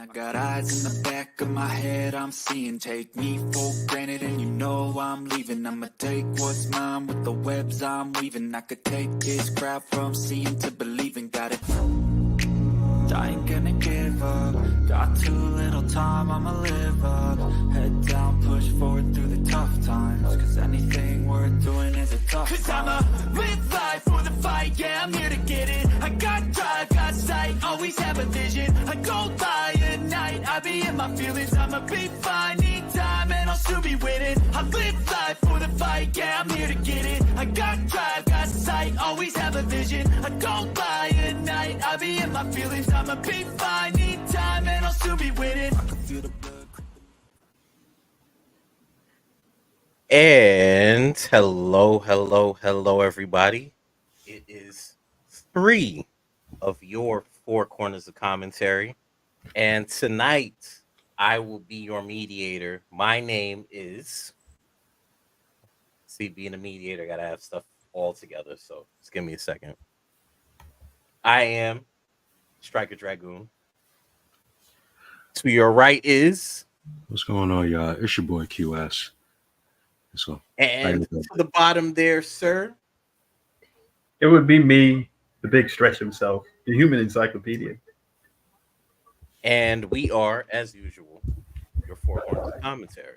I got eyes in the back of my head, I'm seeing. Take me for granted and you know I'm leaving. I'ma take what's mine with the webs I'm weaving. I could take this crowd from seeing to believing. Got it. I ain't gonna give up. Got too little time, I'ma live up. Head down, push forward through the tough times. Cause anything worth doing is a tough time. Cause I'ma live life for the fight, yeah, I'm here to get it. I got drive, got sight, always have a vision. I go by at night, I be in my feelings. I'ma be fine, need time, and I'll soon be winning. I live life for the fight, yeah, I'm here to get it. I got drive, got sight, always have a vision. I go by at night, I be in my feelings. I'ma be fine, need time, and I'll soon be winning. I can feel the blood. And hello, everybody. It is 3 of your 4 corners of commentary. And tonight, I will be your mediator. My name is... See, being a mediator, I got to have stuff all together. So just give me a second. I am Stryker Dragoon. To your right is... What's going on, y'all? It's your boy QS. So, and to the bottom there, sir. It would be me, the big stretch himself, the human encyclopedia. And we are, as usual, your 4 corners of commentary.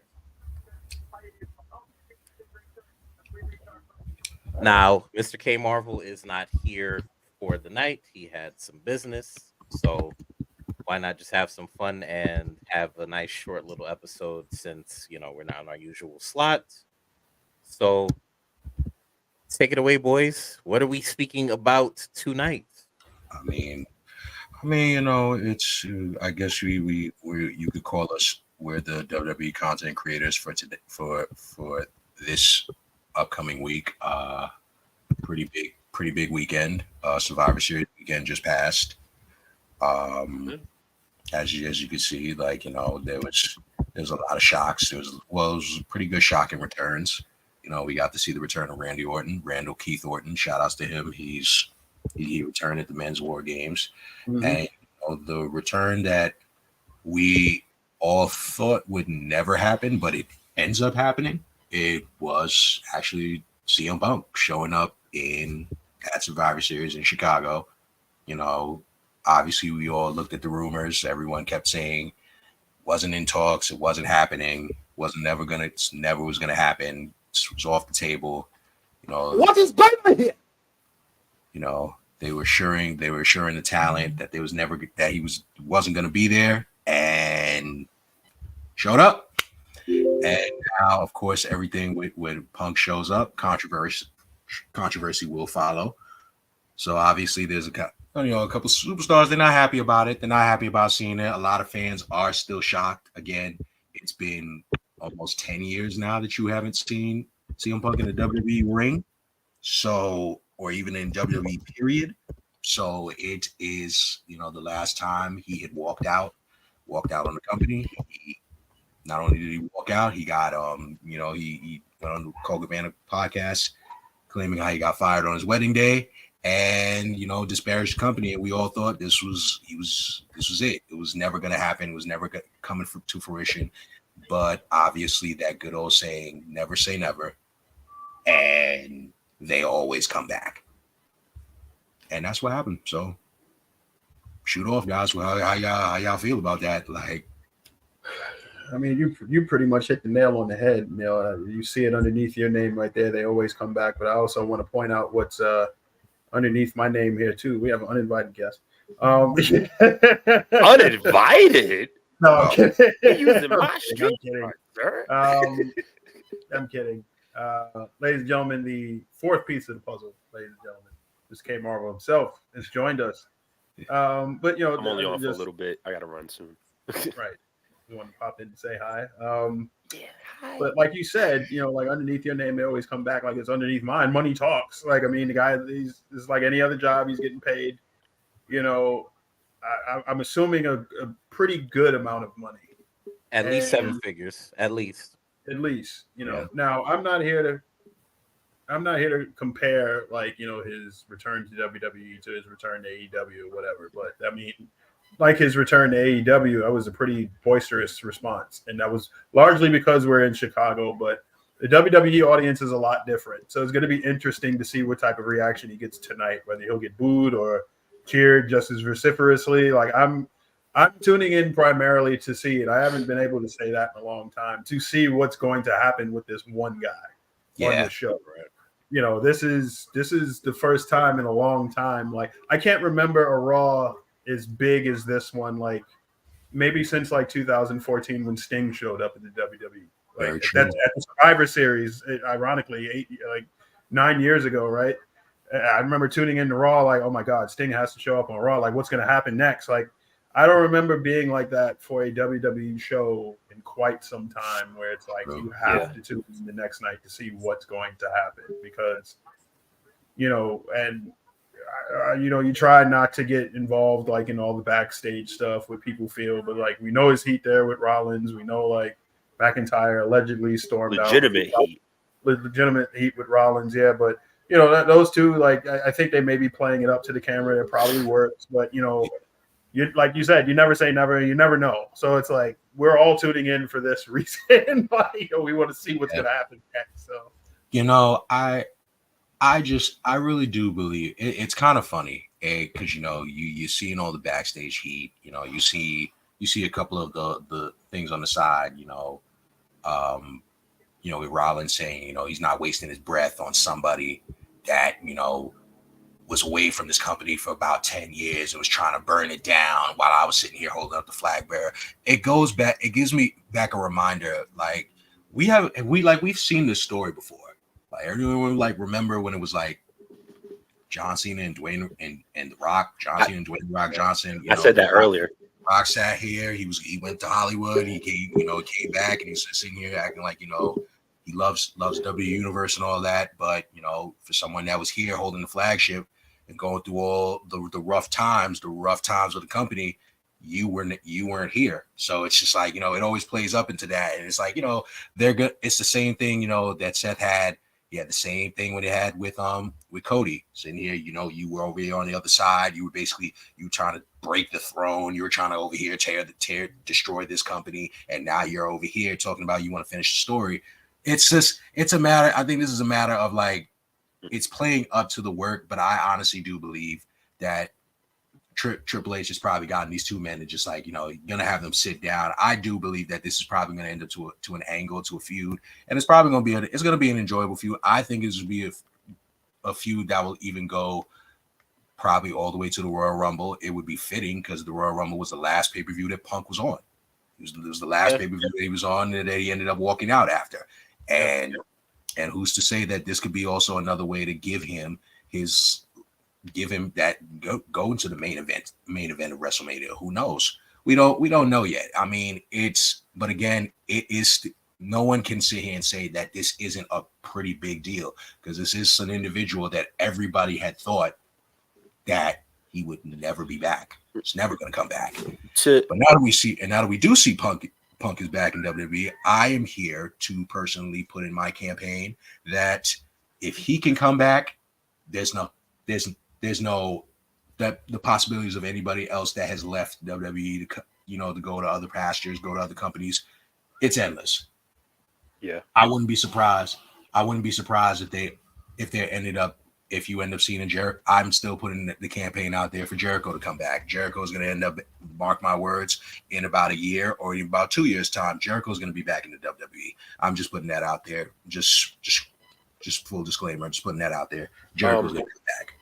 Now, Mr. K Marvel is not here for the night. He had some business, so why not just have some fun and have a nice short little episode since, you know, we're not in our usual slot. So take it away, boys. What are we speaking about tonight? I mean, you know, it's I guess we you could call us we're the WWE content creators for today for this upcoming week. Pretty big weekend. Survivor Series weekend just passed. As you can see, like, you know, there's a lot of shocks. It was pretty good shocking returns. You know, we got to see the return of Randall Keith Orton. Shout outs to him. He returned at the Men's War Games. Mm-hmm. And, you know, the return that we all thought would never happen, but it ends up happening. It was actually CM Punk showing up at Survivor Series in Chicago. You know, obviously we all looked at the rumors. Everyone kept saying wasn't in talks. It wasn't happening. Never was gonna happen. It was off the table. You know, what is going here? You know, they were assuring the talent that he wasn't gonna be there, and showed up. And now, of course, everything when Punk shows up, controversy will follow. So obviously, there's a couple superstars. They're not happy about it. They're not happy about seeing it. A lot of fans are still shocked. Again, it's been almost 10 years now that you haven't seen CM Punk in the WWE ring. So, or even in WWE period. So it is, you know, the last time he had walked out on the company. Not only did he walk out, he got you know, he went on the Cole Cabana podcast claiming how he got fired on his wedding day and, you know, disparaged the company. And we all thought this was it. It was never going to happen. It was never coming to fruition. But obviously that good old saying, never say never. And they always come back. And that's what happened. So shoot off, guys. Well, how y'all feel about that? Like, I mean, you pretty much hit the nail on the head. You know, you see it underneath your name right there. They always come back. But I also want to point out what's underneath my name here too. We have an uninvited guest. Uninvited? No, I'm kidding. You're using my street card, sir. I'm kidding. Ladies and gentlemen, the 4th piece of the puzzle, ladies and gentlemen, Mr. K Marvel himself has joined us. But you know, I'm only on for a little bit. I gotta run soon. Right. You want to pop in and say hi. Hi. But like you said, you know, like underneath your name, they always come back like it's underneath mine. Money talks. Like, I mean, the guy, he's like any other job, he's getting paid. You know, I'm assuming a pretty good amount of money. At least 7 figures. At least, you know. Yeah. Now, I'm not here to compare, like, you know, his return to WWE to his return to AEW or whatever. But I mean, like his return to AEW, that was a pretty boisterous response, and that was largely because we're in Chicago. But the WWE audience is a lot different, so it's going to be interesting to see what type of reaction he gets tonight, whether he'll get booed or cheered just as vociferously. Like I'm tuning in primarily to see it. I haven't been able to say that in a long time, to see what's going to happen with this one guy on this show. You know, this is the first time in a long time. Like, I can't remember a Raw as big as this one, like maybe since like 2014 when Sting showed up in the WWE. Like at the Survivor Series, ironically, 9 years ago, right? I remember tuning into Raw, like, oh my God, Sting has to show up on Raw. Like, what's going to happen next? Like, I don't remember being like that for a WWE show in quite some time, where it's like you have to tune in the next night to see what's going to happen, because, you know, and you know, you try not to get involved like in all the backstage stuff what people feel, but like we know his heat there with Rollins. We know like McIntyre allegedly stormed legitimate out. Heat. Legitimate heat with Rollins, yeah. But you know, those two, like I think they may be playing it up to the camera. It probably works, but you know, you like you said, you never say never. You never know. So it's like we're all tuning in for this reason. Like, you know, we want to see what's going to happen next. So, you know, I really do believe it's kind of funny, because you know you seeing all the backstage heat. You know, you see a couple of the things on the side. You know, with Rollins saying, you know, he's not wasting his breath on somebody that, you know, was away from this company for about 10 years and was trying to burn it down while I was sitting here holding up the flag bearer. It goes back. It gives me back a reminder. Like we've seen this story before. Like everyone like remember when it was like John Cena and Dwayne and The Rock, John Cena and Dwayne Rock Johnson. I said that earlier. Rock sat here. He went to Hollywood. He came back and he's sitting here acting like, you know, he loves W Universe and all that. But, you know, for someone that was here holding the flagship and going through all the rough times of the company, you weren't here. So it's just like, you know, it always plays up into that. And it's like, you know, they're good. It's the same thing, you know, that Seth had. He had the same thing when they had with Cody sitting here. You know, you were over here on the other side. You were trying to break the throne. You were trying to over here destroy this company, and now you're over here talking about you want to finish the story. It's a matter. I think this is a matter of like it's playing up to the work, but I honestly do believe that Triple H has probably gotten these two men to just like, you know, gonna have them sit down. I do believe that this is probably gonna end up to an angle, to a feud, and it's probably gonna be an enjoyable feud. I think it's gonna be a feud that will even go probably all the way to the Royal Rumble. It would be fitting because the Royal Rumble was the last pay-per-view that Punk was on. It was the last pay-per-view that he was on and that he ended up walking out after. And who's to say that this could be also another way to give him that go into the main event of WrestleMania. Who knows? We don't know yet. I mean, but again, it is. No one can sit here and say that this isn't a pretty big deal, because this is an individual that everybody had thought that he would never be back. It's never going to come back. But now that we do see Punk is back in WWE, I am here to personally put in my campaign that if he can come back, there's no that the possibilities of anybody else that has left WWE to go to other pastures, go to other companies. It's endless. Yeah, I wouldn't be surprised if you end up seeing Jericho. I'm still putting the campaign out there for Jericho to come back. Jericho is going to end up, mark my words, in about a year or in about 2 years' time. Jericho is going to be back in the WWE. I'm just putting that out there. Just full disclaimer. I'm just putting that out there. Jericho's going to be back.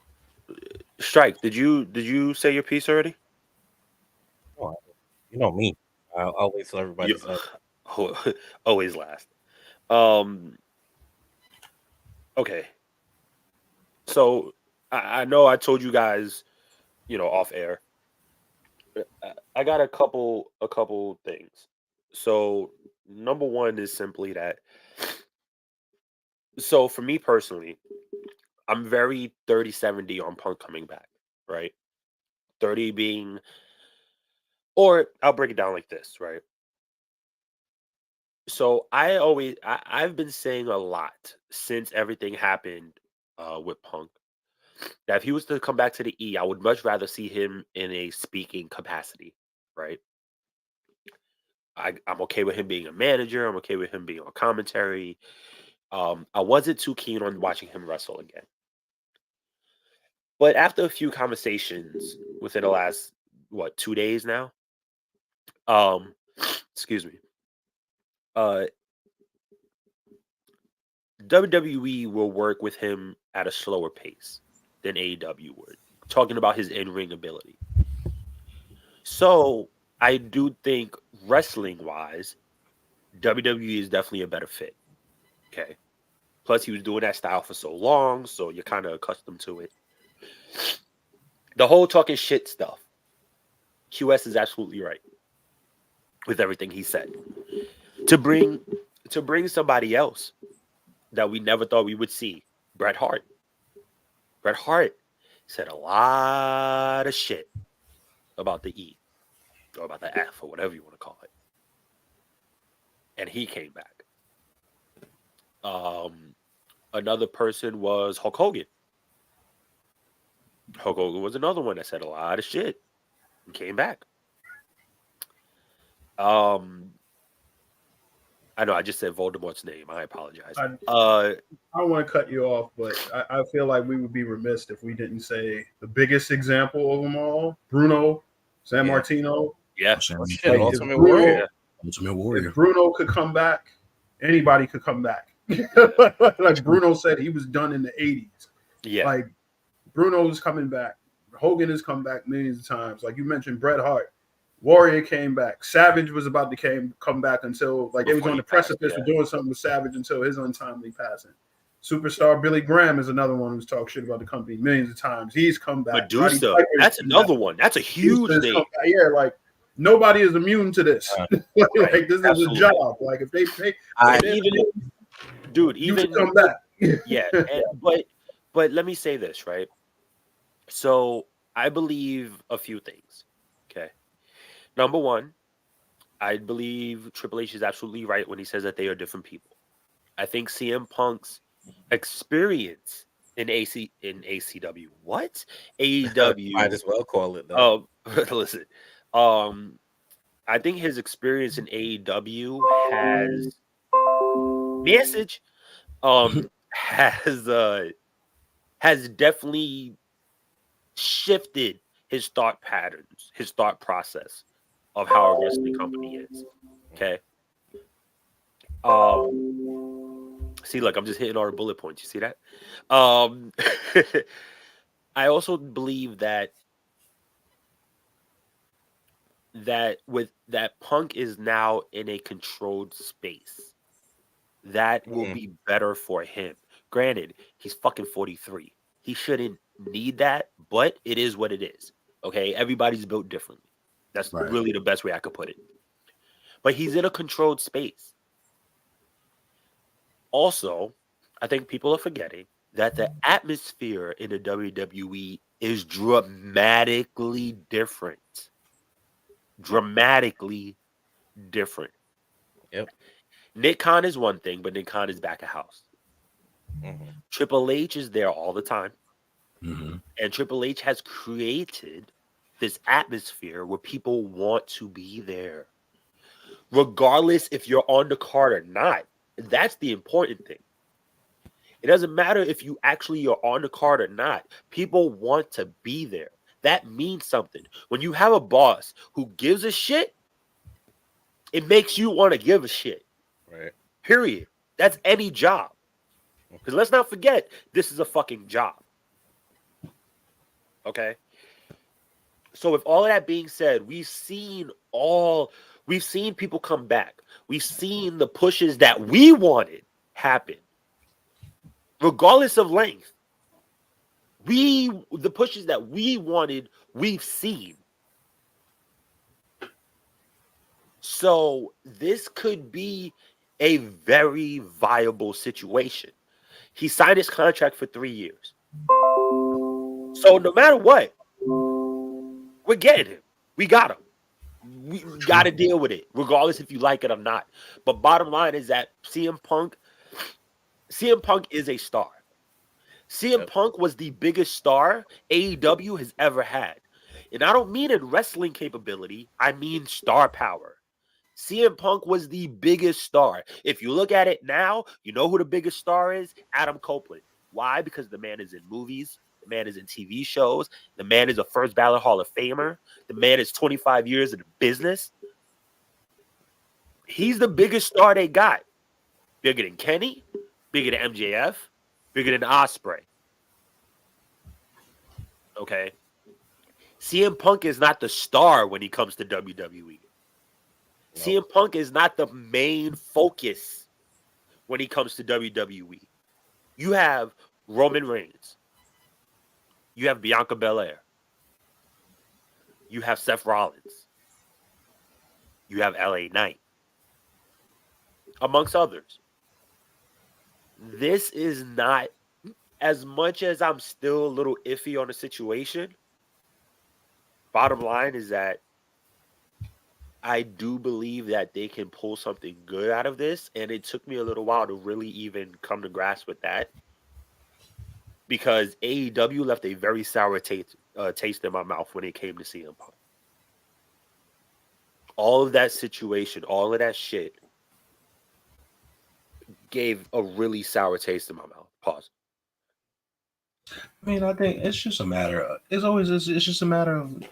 Strike, did you say your piece already? Oh, you know me. I'll always tell everybody. Always last. Okay. So I know I told you guys, you know, off air. I got a couple things. So number one is simply that. So for me personally, I'm very 30-70 on Punk coming back, right? 30 being, or I'll break it down like this, right? So I've been saying a lot since everything happened with Punk. Now, if he was to come back to the E, I would much rather see him in a speaking capacity, right? I'm okay with him being a manager. I'm okay with him being on commentary. I wasn't too keen on watching him wrestle again. But after a few conversations within the last, 2 days now, excuse me, WWE will work with him at a slower pace than AEW would, talking about his in-ring ability. So I do think wrestling-wise, WWE is definitely a better fit. Okay. Plus, he was doing that style for so long, so you're kind of accustomed to it. The whole talking shit stuff, QS is absolutely right with everything he said. To bring somebody else that we never thought we would see, Bret Hart. Bret Hart said a lot of shit about the E or about the F or whatever you want to call it. And he came back. Another person was Hulk Hogan. Hulk Hogan was another one that said a lot of shit and came back. I know I just said Voldemort's name. I apologize. I don't want to cut you off, but I feel like we would be remiss if we didn't say the biggest example of them all, Bruno San Martino. Yeah. Shit, Ultimate Warrior. Ultimate Warrior. If Bruno could come back, anybody could come back. Like Bruno said, he was done in the 80s. Yeah. Like Bruno's coming back. Hogan has come back millions of times. Like you mentioned, Bret Hart. Warrior came back. Savage was about to come back until it was on the precipice of doing something with Savage until his untimely passing. Superstar Billy Graham is another one who's talked shit about the company millions of times. He's come back. Medusa, that's another one. That's a huge thing. Yeah, like nobody is immune to this. Like this is a job. Like if they pay, even come back. Yeah, but let me say this, right? So I believe a few things. Okay. Number one, I believe Triple H is absolutely right when he says that they are different people. I think CM Punk's experience in ACW, what? AEW. Might as well call it though. Listen. I think his experience in AEW has definitely shifted his thought patterns, his thought process of how a wrestling company is. Okay. See, look, I'm just hitting all the bullet points. You see that? I also believe that Punk is now in a controlled space. That will be better for him. Granted, he's fucking 43. He shouldn't need that, but it is what it is. Okay, everybody's built differently. That's really the best way I could put it. But he's in a controlled space. Also, I think people are forgetting that the atmosphere in the WWE is dramatically different. Dramatically different. Yep. Nick Khan is one thing, but Nick Khan is back at house. Mm-hmm. Triple H is there all the time. Mm-hmm. And Triple H has created this atmosphere where people want to be there. Regardless if you're on the card or not. That's the important thing. It doesn't matter if you actually are on the card or not. People want to be there. That means something. When you have a boss who gives a shit, it makes you want to give a shit. Right. Period. That's any job. Because let's not forget, this is a fucking job. Okay? So with all of that being said, we've seen people come back. We've seen the pushes that we wanted happen. Regardless of length. The pushes that we wanted, we've seen. So this could be a very viable situation. He signed his contract for 3 years. So no matter what, we're getting him. We got him. We got to deal with it, regardless if you like it or not. But bottom line is that CM Punk is a star. CM Punk was the biggest star AEW has ever had. And I don't mean in wrestling capability, I mean star power. CM Punk was the biggest star. If you look at it now, you know who the biggest star is? Adam Copeland. Why? Because the man is in movies, the man is in TV shows, the man is a first ballot Hall of Famer, the man is 25 years in the business. He's the biggest star they got. Bigger than Kenny, bigger than MJF, bigger than Ospreay. Okay. CM Punk is not the star when he comes to WWE. CM Punk is not the main focus when he comes to WWE. You have Roman Reigns. You have Bianca Belair. You have Seth Rollins. You have LA Knight. Amongst others. This is not, as much as I'm still a little iffy on the situation, bottom line is that I do believe that they can pull something good out of this, and it took me a little while to really even come to grasp with that, because AEW left a very sour taste in my mouth when it came to CM Punk. All of that situation, all of that shit gave a really sour taste in my mouth. Pause. I mean, I think it's just a matter of, it's just a matter of,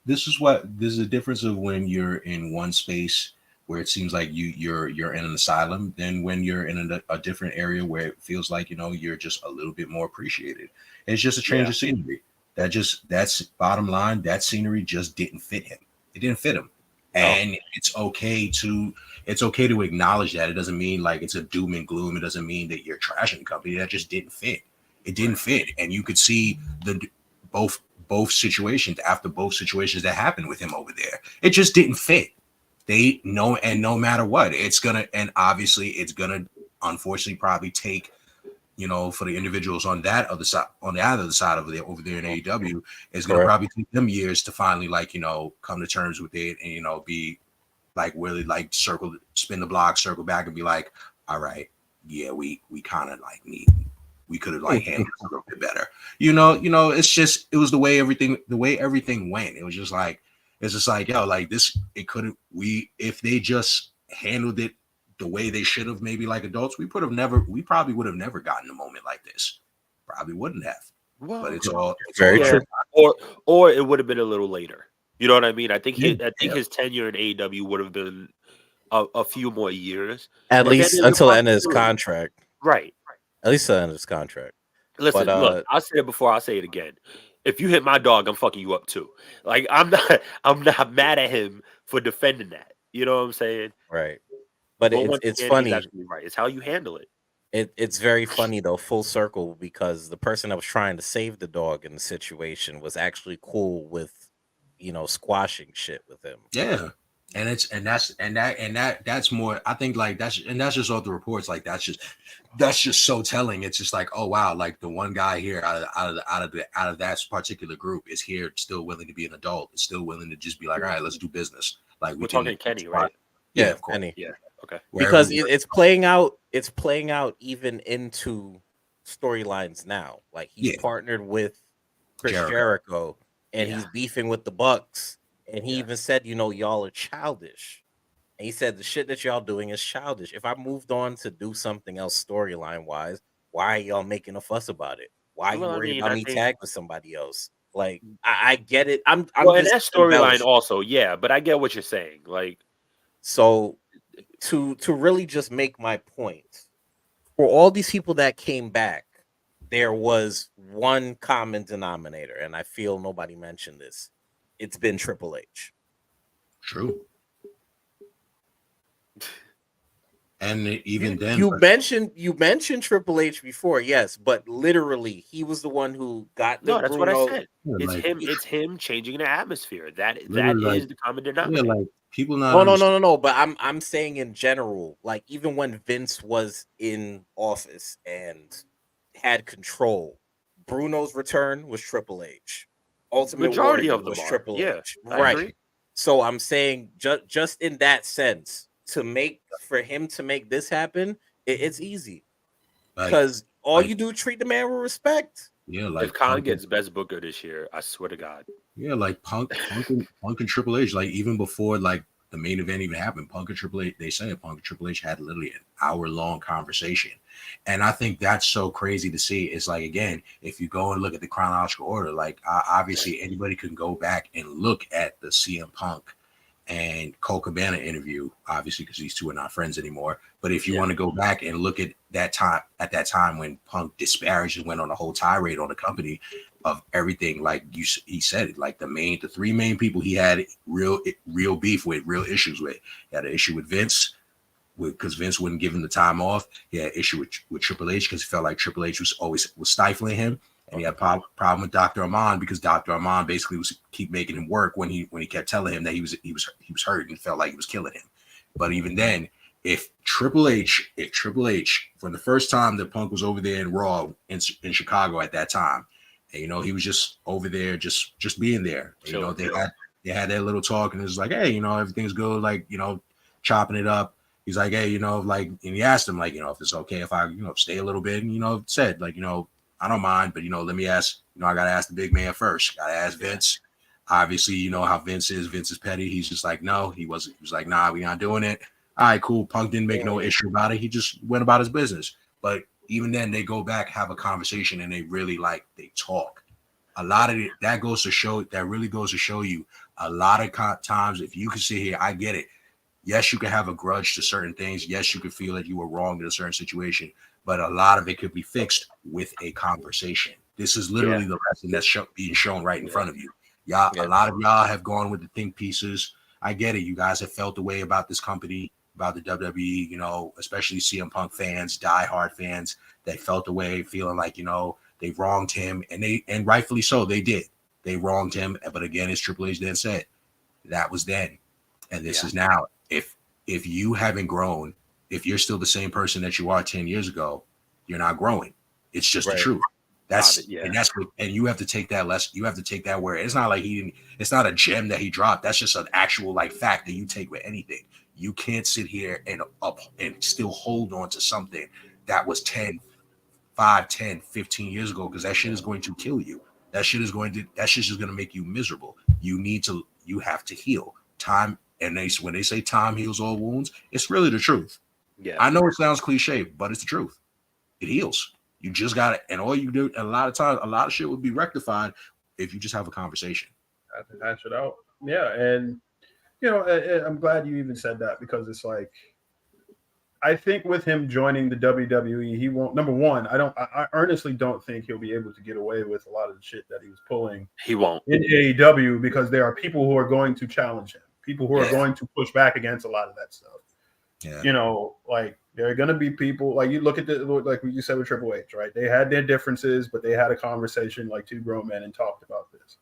this is a difference of when you're in one space where it seems like you're in an asylum than when you're in a different area where it feels like, you're just a little bit more appreciated. It's just a change of scenery. That's bottom line. That scenery just didn't fit him. It didn't fit him. And it's okay to acknowledge that. It doesn't mean like it's a doom and gloom. It doesn't mean that you're trashing the company. That just didn't fit. It didn't fit. And you could see both situations that happened with him over there. It just didn't fit. They know, and no matter what, it's gonna unfortunately probably take, for the individuals on the other side over there in AEW, it's gonna probably take them years to finally come to terms with it and be like really like spin the block, circle back and be like, all right, yeah, we kind of like we could have handled it a little bit better. It's just, it was the way everything went. It was just like, if they just handled it the way they should have, maybe like adults, we probably would have never gotten a moment like this. Probably wouldn't have. Well, but it's all very true. Or it would have been a little later. You know what I mean? I think his tenure in AEW would have been a few more years. At least until the end of his contract. Right. At least the end of his contract. Listen, look, I said it before, I'll say it again. If you hit my dog, I'm fucking you up too. Like, I'm not mad at him for defending that. You know what I'm saying? Right. But it's funny. Right. It's how you handle it. It's very funny though, full circle, because the person that was trying to save the dog in the situation was actually cool with, squashing shit with him. Yeah. And that's more, I think, like that's just all the reports. Like that's just so telling. It's just like, oh wow, like the one guy here out of that particular group is here, still willing to be an adult, is still willing to just be like, all right, let's do business. Like we're talking Kenny, right? Yeah, of course. Kenny. Yeah. Okay. Because it's playing out. It's playing out even into storylines now. Like he's partnered with Chris Jericho and he's beefing with the Bucks. And he even said, y'all are childish. And he said, the shit that y'all doing is childish. If I moved on to do something else storyline wise, why are y'all making a fuss about it? Why are you worried about me tagged with somebody else? Like, I get it. I'm in that storyline also, yeah, but I get what you're saying. Like, so to really just make my point, for all these people that came back, there was one common denominator, and I feel nobody mentioned this. It's been Triple H. True. And even then, you mentioned Triple H before, yes, but literally he was the one who got the that's Bruno. what I said. It's him changing the atmosphere. That is the common denominator. Yeah, like people not. No. But I'm saying in general, like even when Vince was in office and had control, Bruno's return was Triple H. Ultimate Majority Warrior of them was are. Triple Yeah, H, right? So I'm saying just in that sense, for him to make this happen, it's easy because all you do is treat the man with respect. Yeah, like if Khan gets best booker this year, I swear to God. Yeah, like Punk and Triple H, like even before like the main event even happened, Punk and Triple H, they said Punk and Triple H had literally an hour-long conversation. And I think that's so crazy to see. It's like, again, if you go and look at the chronological order, like obviously anybody can go back and look at the CM Punk and Cole Cabana interview, obviously, because these two are not friends anymore. But if you want to go back and look at that time when Punk disparaged and went on a whole tirade on the company of everything, like he said it, like the three main people he had real beef with, real issues with. He had an issue with Vince, because Vince wouldn't give him the time off. He had an issue with Triple H because he felt like Triple H was stifling him. And he had a problem with Dr. Amon because Dr. Amon basically was keep making him work when he kept telling him that he was hurt and felt like he was killing him. But even then, if Triple H from the first time that Punk was over there in Raw in Chicago at that time, and he was just over there just being there. Sure, they had that little talk, and it was like, hey, everything's good, like chopping it up. He's like, hey, like, and he asked him, like, if it's okay if I stay a little bit, and said, like, I don't mind, but let me ask. I gotta ask the big man first. Gotta ask Vince. Obviously, you know how Vince is. Vince is petty. He's just like, no, he wasn't. He was like, nah, we're not doing it. All right, cool. Punk didn't make no issue about it. He just went about his business. But even then, they go back, have a conversation, and they really they talk. A lot of it that really goes to show you. A lot of times, if you can sit here, I get it. Yes, you can have a grudge to certain things. Yes, you can feel that you were wrong in a certain situation. But a lot of it could be fixed with a conversation. This is literally the lesson that's being shown right in front of you. Y'all, a lot of y'all have gone with the think pieces. I get it. You guys have felt the way about this company, about the WWE, especially CM Punk fans, diehard fans. They felt the way, feeling like, they wronged him. And rightfully so, they did. They wronged him. But again, as Triple H then said, that was then. And this is now. If you haven't grown, if you're still the same person that you are 10 years ago, you're not growing. It's just the truth. And you have to take that lesson. You have to take that where it's not like it's not a gem that he dropped. That's just an actual fact that you take with anything. You can't sit here and still hold on to something that was 5, 10, 15 years ago, because that shit is going to kill you. That shit is going to make you miserable. You have to heal. Time, and when they say time heals all wounds, it's really the truth. Yeah. I know it sounds cliche, but it's the truth. It heals. You just got it. And all you do, a lot of times, a lot of shit would be rectified if you just have a conversation. Hash it out. Yeah. And, I'm glad you even said that, because it's like, I think with him joining the WWE, he won't. Number one, I earnestly don't think he'll be able to get away with a lot of the shit that he was pulling. He won't in AEW, because there are people who are going to challenge him, people who are going to push back against a lot of that stuff. Yeah. There are going to be people, like you look at like you said with Triple H, right? They had their differences, but they had a conversation like two grown men and talked about this.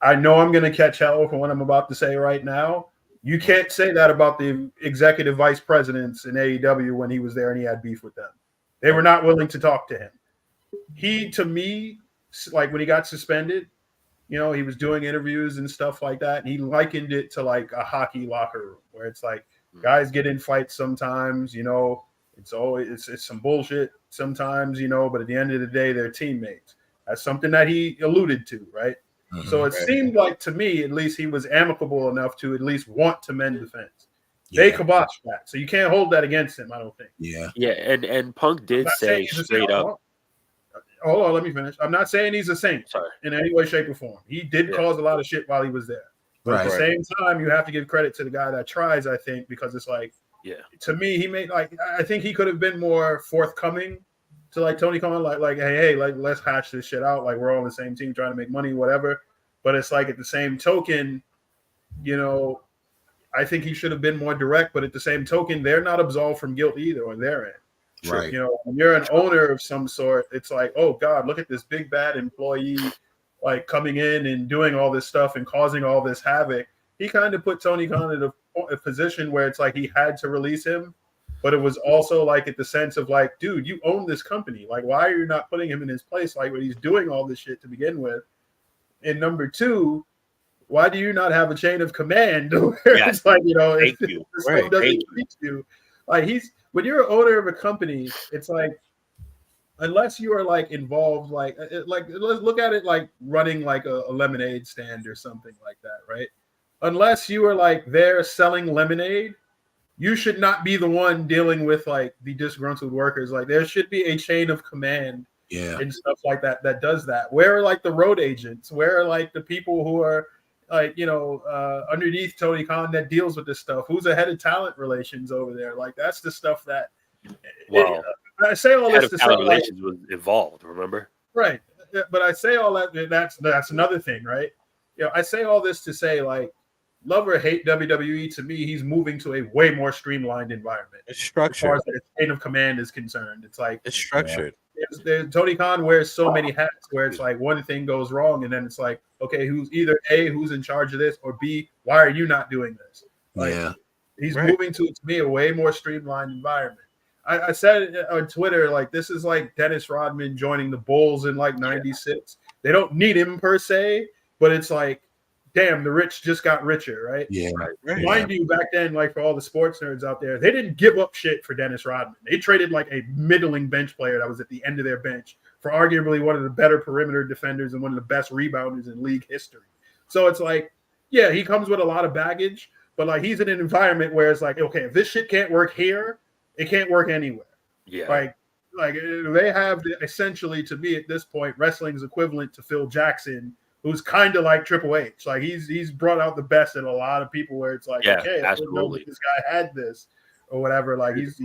I know I'm going to catch hell for what I'm about to say right now. You can't say that about the executive vice presidents in AEW when he was there and he had beef with them. They were not willing to talk to him. He, to me, like when he got suspended, he was doing interviews and stuff like that. And he likened it to like a hockey locker room where it's like guys get in fights sometimes, it's some bullshit sometimes, but at the end of the day, they're teammates. That's something that he alluded to, right? Mm-hmm. So it seemed like, to me, at least, he was amicable enough to at least want to mend the fence. They kiboshed that. So you can't hold that against him, I don't think. Yeah. Yeah, and Punk did say straight up. Hold on, let me finish. I'm not saying he's a saint in any way, shape, or form. He did cause a lot of shit while he was there. But at the same time, you have to give credit to the guy that tries, I think, because it's like, to me, he made I think he could have been more forthcoming to like Tony Khan, like, hey, like let's hash this shit out. Like we're all on the same team trying to make money, whatever. But it's like at the same token, I think he should have been more direct. But at the same token, they're not absolved from guilt either on their end. Right. When you're an owner of some sort, it's like, oh God, look at this big bad employee like coming in and doing all this stuff and causing all this havoc. He kind of put Tony Khan in a position where it's like he had to release him. But it was also like at the sense of like, dude, you own this company. Like, why are you not putting him in his place? Like when he's doing all this shit to begin with. And number two, why do you not have a chain of command where it's like, if stuff doesn't reach you? Like when you're an owner of a company, it's like unless you are like involved, like let's look at it like running like a lemonade stand or something like that, right? Unless you are like there selling lemonade, you should not be the one dealing with like the disgruntled workers. Like there should be a chain of command and stuff like that that does that. Where are like the road agents? Where are like the people who are like, underneath Tony Khan that deals with this stuff? Who's the head of talent relations over there? Like that's the stuff that I say all this to say relations was involved, remember? Right. But I say all that that's another thing, right? I say all this to say like love or hate WWE, to me, he's moving to a way more streamlined environment. It's structured. As far as the chain of command is concerned. It's like it's structured. Tony Khan wears so many hats where it's like one thing goes wrong and then it's like, okay, who's either A, who's in charge of this, or B, why are you not doing this? Like, he's moving to me a way more streamlined environment. I said on Twitter, like, this is like Dennis Rodman joining the Bulls in like 96. They don't need him per se, but it's like, damn, the rich just got richer, right? Yeah. Right. Mind you, back then, like for all the sports nerds out there, they didn't give up shit for Dennis Rodman. They traded like a middling bench player that was at the end of their bench for arguably one of the better perimeter defenders and one of the best rebounders in league history. So it's like, yeah, he comes with a lot of baggage, but like he's in an environment where it's like, okay, if this shit can't work here, it can't work anywhere. Yeah. Like they have essentially, to me at this point, wrestling's equivalent to Phil Jackson, who's kind of like Triple H. Like he's brought out the best in a lot of people where it's like, okay, I didn't know that this guy had this or whatever. Like he's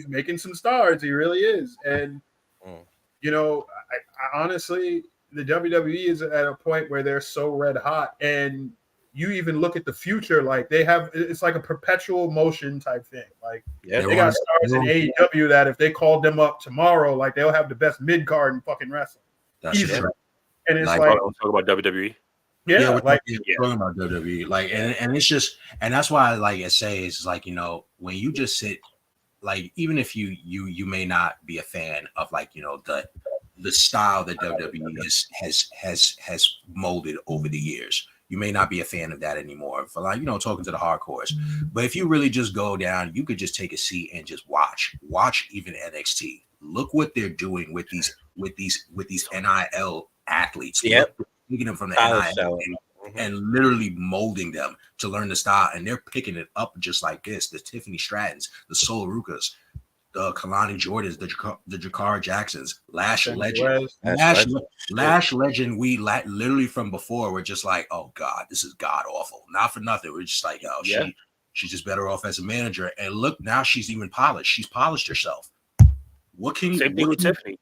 making some stars. He really is. And I honestly, the WWE is at a point where they're so red hot, and you even look at the future, like it's like a perpetual motion type thing. Like they got stars in AEW that if they called them up tomorrow, like they'll have the best mid card in fucking wrestling. That's true. And it's like talk about WWE. We're talking about WWE. Like, and it's just, and that's why, like I say, it's like, when you just sit, like, even if you may not be a fan of like, the style that WWE has molded over the years. You may not be a fan of that anymore for like, talking to the hardcores. But if you really just go down, you could just take a seat and just watch even NXT. Look what they're doing with these NIL athletes. Taking them from the NIL and literally molding them to learn the style. And they're picking it up just like this. The Tiffany Strattons, the Sol Rukas, the Kalani Jordans, the Jakara Jacksons, Lash Legend. Lash Legend, we literally from before, we're just like, oh God, this is god awful. Not for nothing. We're just like, she's just better off as a manager. And look, now she's even polished. She's polished herself. Same thing with Tiffany.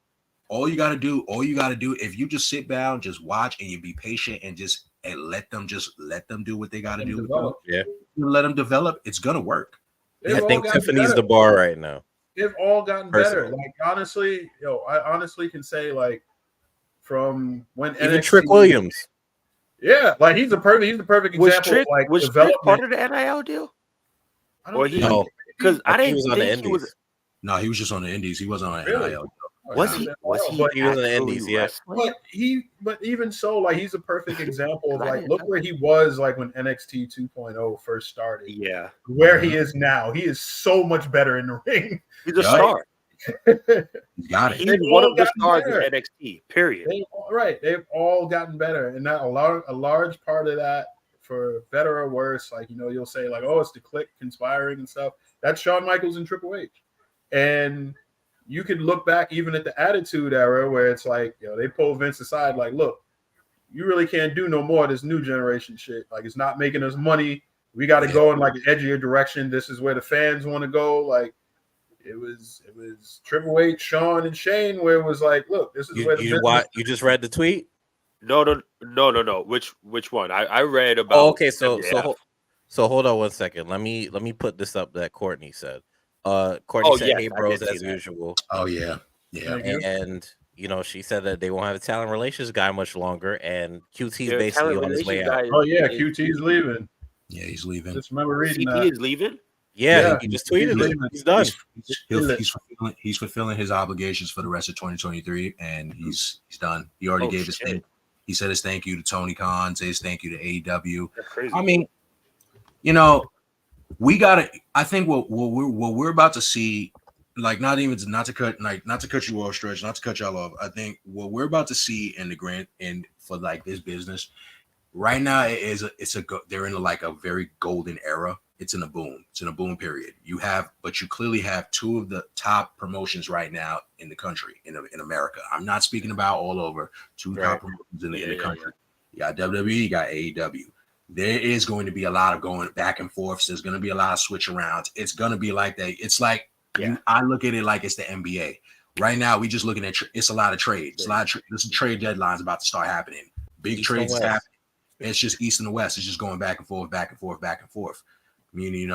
All you gotta do, if you just sit down, just watch, and you be patient and let them do what they gotta do. Let them develop. It's gonna work. I think Tiffany's the bar right now. They've all gotten better. Like honestly, I honestly can say like from when even Trick Williams. Yeah, like he's the perfect example. Was Trick part of the NIL deal? I don't know. Because I didn't think he was. No, he was just on the Indies. He wasn't on the NIL. Was he? He was on the Indies, yes. But even so, like he's a perfect example of like look where he was like when NXT 2.0 first started. Yeah, where he is now. He is so much better in the ring. He's a star. He's got it. He's one of the stars in NXT. Period. They've all gotten better, and that a large part of that, for better or worse, like you'll say like, oh, it's the clique conspiring and stuff. That's Shawn Michaels and Triple H, and you can look back even at the Attitude Era where it's like, they pull Vince aside, like, look, you really can't do no more of this new generation shit. Like, it's not making us money. We got to go in like an edgier direction. This is where the fans want to go. Like, it was Triple H, Shawn, and Shane where it was like, look, this is where the you just read the tweet? No. Which one? I read about. Oh, okay, so hold on one second. Let me put this up that Courtney said. Courtney said, "Hey, bros, as usual." Oh yeah. And she said that they won't have a talent relations guy much longer, and QT's basically on his way out. Oh yeah, QT's leaving. Yeah, he's leaving. Just remember reading that. CP is leaving. Yeah, he just tweeted it. He's done. He's fulfilling his obligations for the rest of 2023, and he's done. He already gave his thing. He said his thank you to Tony Khan, said his thank you to AEW. That's crazy. I mean, we gotta. I think what we're about to see, like not to cut you off, Stretch, not to cut y'all off. I think what we're about to see in the grand and for like this business right now they're in like a very golden era. It's in a boom. It's in a boom period. But you clearly have two of the top promotions right now in the country, in America. I'm not speaking about all over. Two top promotions in the country. You got WWE, you got AEW. There is going to be a lot of going back and forth. There's going to be a lot of switch arounds. It's going to be like that. It's like I look at it like it's the NBA. Right now, we just looking at it's a lot of trades. This trade deadline's about to start happening. Big trades is happening. It's just East and the West. It's just going back and forth, back and forth, back and forth. I mean,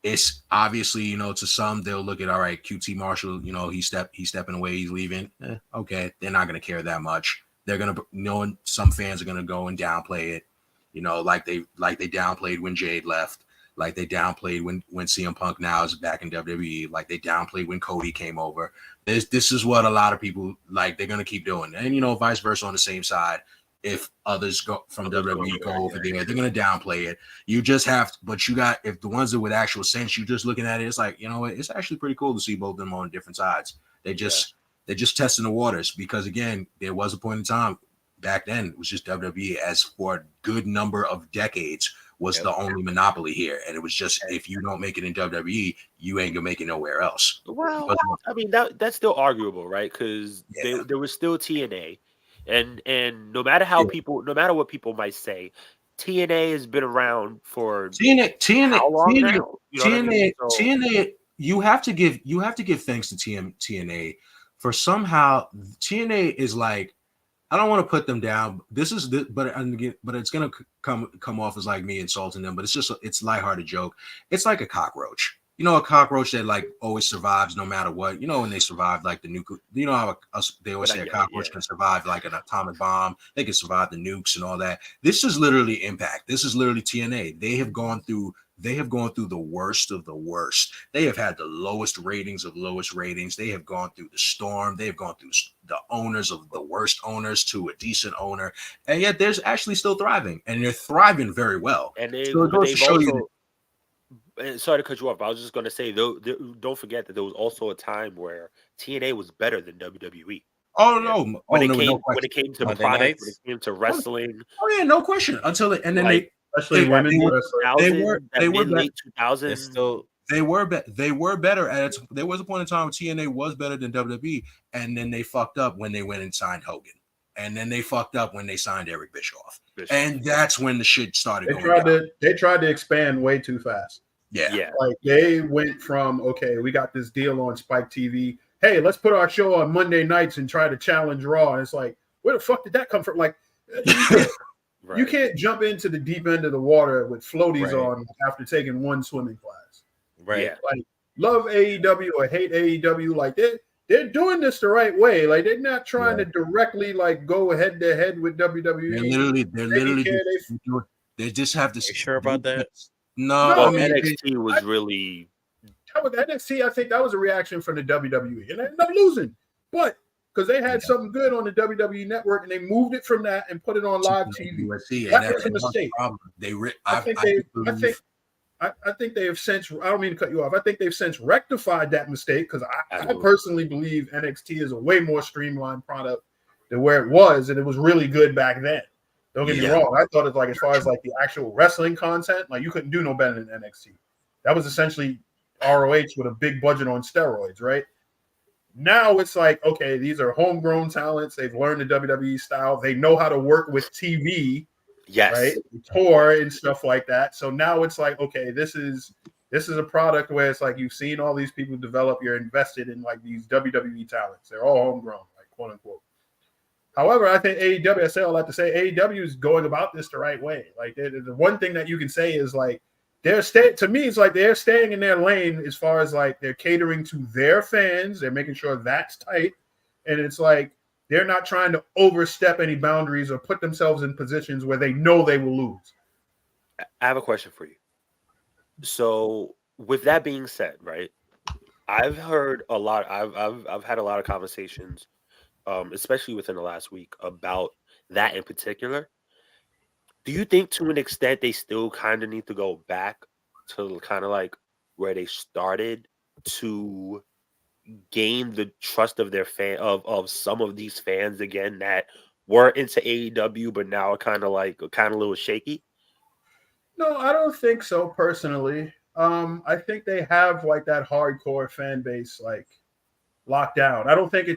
it's obviously, to some they'll look at, all right, QT Marshall, he's stepping away, he's leaving. Okay, they're not going to care that much. They're going to, some fans are going to go and downplay it, like they downplayed when Jade left, like they downplayed when CM Punk now is back in WWE, like they downplayed when Cody came over. This is what a lot of people like. They're going to keep doing, and vice versa on the same side. If others go from WWE go over there, they're gonna downplay it. You just have, but you got, if the ones that with actual sense, you're just looking at it, it's like, it's actually pretty cool to see both of them on different sides. They're just testing the waters, because again, there was a point in time back then it was just WWE, as for a good number of decades, was the only monopoly here, and it was just, if you don't make it in WWE, you ain't gonna make it nowhere else. Well, I mean that's still arguable, right? Because there was still TNA. And no matter no matter what people might say, TNA has been around for how long now? TNA, you have to give thanks to TNA for somehow. TNA is like, I don't want to put them down. But it's gonna come off as like me insulting them. But it's lighthearted joke. It's like a cockroach. A cockroach that like always survives no matter what. When they survive like the nuke. How they always say a cockroach can survive like an atomic bomb. They can survive the nukes and all that. This is literally Impact. This is literally TNA. They have gone through the worst of the worst. They have had the lowest ratings of lowest ratings. They have gone through the storm. They have gone through the owners of the worst owners to a decent owner, and yet they're actually still thriving, and they're thriving very well. And they've also. Sorry to cut you off, but I was just going to say, don't forget that there was also a time where TNA was better than WWE. Oh no! When it came to product, when it came to wrestling. Oh yeah, no question. Until and then especially women, they were late 2000s. They were better at it. There was a point in time where TNA was better than WWE, and then they fucked up when they went and signed Hogan. And then they fucked up when they signed Eric Bischoff. And that's when the shit started They tried to expand way too fast. Yeah. Like they went from, okay, we got this deal on Spike TV. Hey, let's put our show on Monday nights and try to challenge Raw. And it's like, where the fuck did that come from? Like, you can't jump into the deep end of the water with floaties on after taking one swimming class. Right. Yeah. Like, love AEW or hate AEW. Like, they're doing this the right way. Like, they're not trying to directly like go head to head with WWE. They're literally they just have to. Are you sure about that? No, well, NXT was really. With NXT, I think that was a reaction from the WWE, and they ended up losing. But because they had something good on the WWE network, and they moved it from that and put it on live TV. That was a mistake. I think they have since. I don't mean to cut you off. I think they've since rectified that mistake, because I personally believe NXT is a way more streamlined product than where it was, and it was really good back then. Don't get me wrong. I thought it's like, as far as like the actual wrestling content, like you couldn't do no better than NXT. That was essentially ROH with a big budget on steroids, right? Now it's like, okay, these are homegrown talents. They've learned the WWE style. They know how to work with TV, right? Tour and stuff like that. So now it's like, okay, this is a product where it's like you've seen all these people develop. You're invested in like these WWE talents. They're all homegrown, like quote unquote. However, I think AEW, I say all that to say, AEW is going about this the right way. Like the one thing that you can say is like to me, it's like they're staying in their lane as far as like they're catering to their fans. They're making sure that's tight. And it's like they're not trying to overstep any boundaries or put themselves in positions where they know they will lose. I have a question for you. So with that being said, right, I've heard a lot. I've had a lot of conversations, especially within the last week, about that in particular. Do you think to an extent they still kind of need to go back to kind of like where they started to gain the trust of their of some of these fans again that were into AEW but now are kind of a little shaky? No, I don't think so personally. I think they have like that hardcore fan base like locked down. I don't think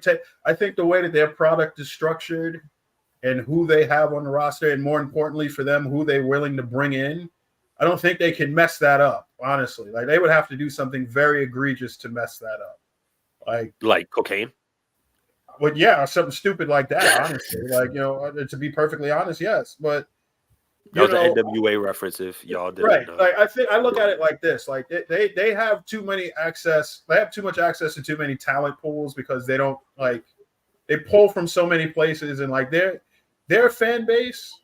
I think the way that their product is structured and who they have on the roster, and more importantly for them, who they're willing to bring in, I don't think they can mess that up, honestly. Like they would have to do something very egregious to mess that up. Like cocaine? Well, yeah, something stupid like that, honestly. Like, to be perfectly honest, yes. But That was an NWA reference if y'all didn't right. know. Like I look at it like this. Like they have too many access, they have too much access to too many talent pools because they don't they pull from so many places, and like their fan base,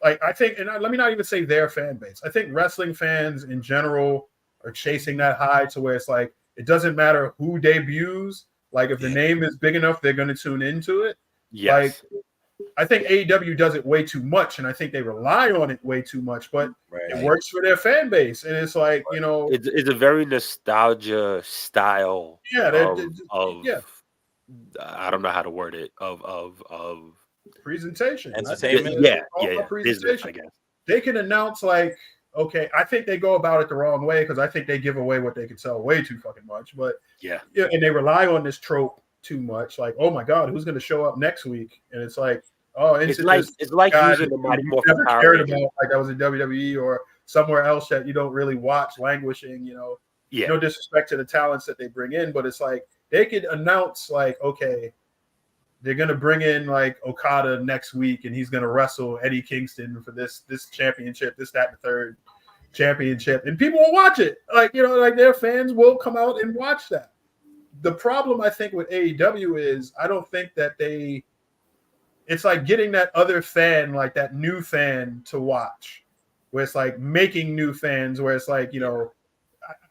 like I think, and let me not even say their fan base. I think wrestling fans in general are chasing that high to where it's like it doesn't matter who debuts. Like if the name is big enough, they're going to tune into it. Yes. Like I think AEW does it way too much, and I think they rely on it way too much. But it works for their fan base, and it's like it's a very nostalgia style. Yeah, I don't know how to word it. Of presentation, entertainment. Presentation. Business, I guess. They can announce okay, I think they go about it the wrong way because I think they give away what they can sell way too fucking much. But and they rely on this trope too much. Like, oh my god, who's going to show up next week? And it's like, oh, it's like using the Mighty Morphin Power cared about like that was in WWE or somewhere else that you don't really watch, languishing. No disrespect to the talents that they bring in, but it's like they could announce like, okay, they're gonna bring in like Okada next week, and he's gonna wrestle Eddie Kingston for this championship, this, that, and the third championship, and people will watch it. Like like their fans will come out and watch that. The problem I think with AEW is I don't think that it's like getting that other fan, like that new fan to watch, where it's like making new fans, where it's like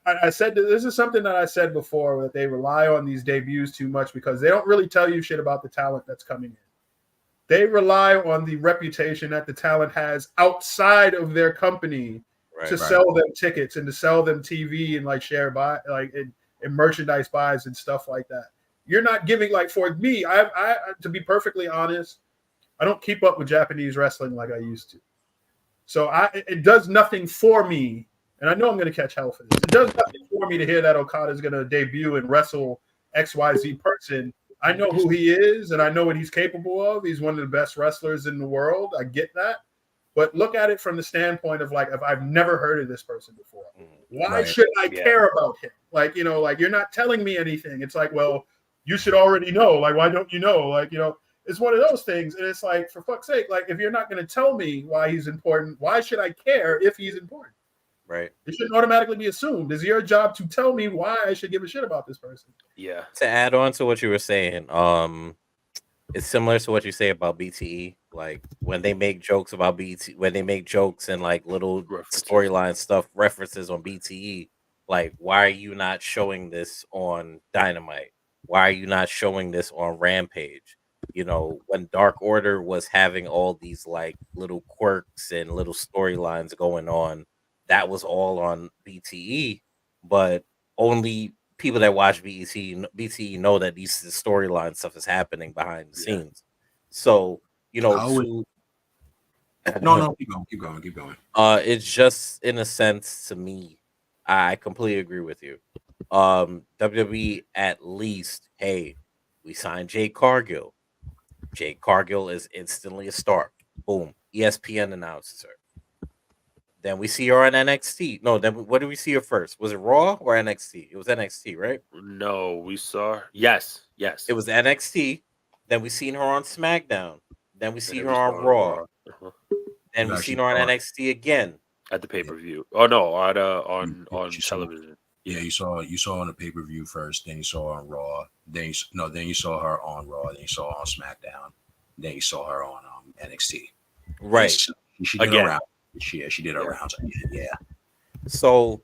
I said this is something that I said before, that they rely on these debuts too much because they don't really tell you shit about the talent that's coming in. They rely on the reputation that the talent has outside of their company to sell them tickets and to sell them TV and like share buy and merchandise buys and stuff like that. You're not giving for me. I to be perfectly honest, I don't keep up with Japanese wrestling like I used to. So it does nothing for me. And I know I'm going to catch hell for this. It does nothing for me to hear that Okada is going to debut and wrestle XYZ person. I know who he is, and I know what he's capable of. He's one of the best wrestlers in the world. I get that. But look at it from the standpoint of if I've never heard of this person before, why should I care about him? You're not telling me anything. It's like, well, you should already know. Why don't you know? It's one of those things. And it's like, for fuck's sake, if you're not going to tell me why he's important, why should I care if he's important? Right. It shouldn't automatically be assumed. It's your job to tell me why I should give a shit about this person. Yeah. To add on to what you were saying, it's similar to what you say about BTE. Like when they make jokes about BTE, when they make jokes and little storyline stuff, references on BTE, why are you not showing this on Dynamite? Why are you not showing this on Rampage? When Dark Order was having all these little quirks and little storylines going on, that was all on BTE, but only people that watch BTE know that these storyline stuff is happening behind the scenes. So, no, keep going. It's just in a sense to me, I completely agree with you. WWE at least, hey, we signed Jade Cargill. Jade Cargill is instantly a star. Boom. ESPN announces her. Then we see her on NXT. No, then what did we see her first? Was it Raw or NXT? It was NXT, right? No, we saw her. Yes. It was NXT. Then we seen her on SmackDown. Then we see her on Raw. Then we seen her on NXT again at the pay-per-view. Oh no, on television. Yeah, you saw her on the pay-per-view first. Then you saw her on Raw. Then you saw her on Raw. Then you saw her on SmackDown. Then you saw her on NXT. Right. She did around. She did her rounds. Yeah. So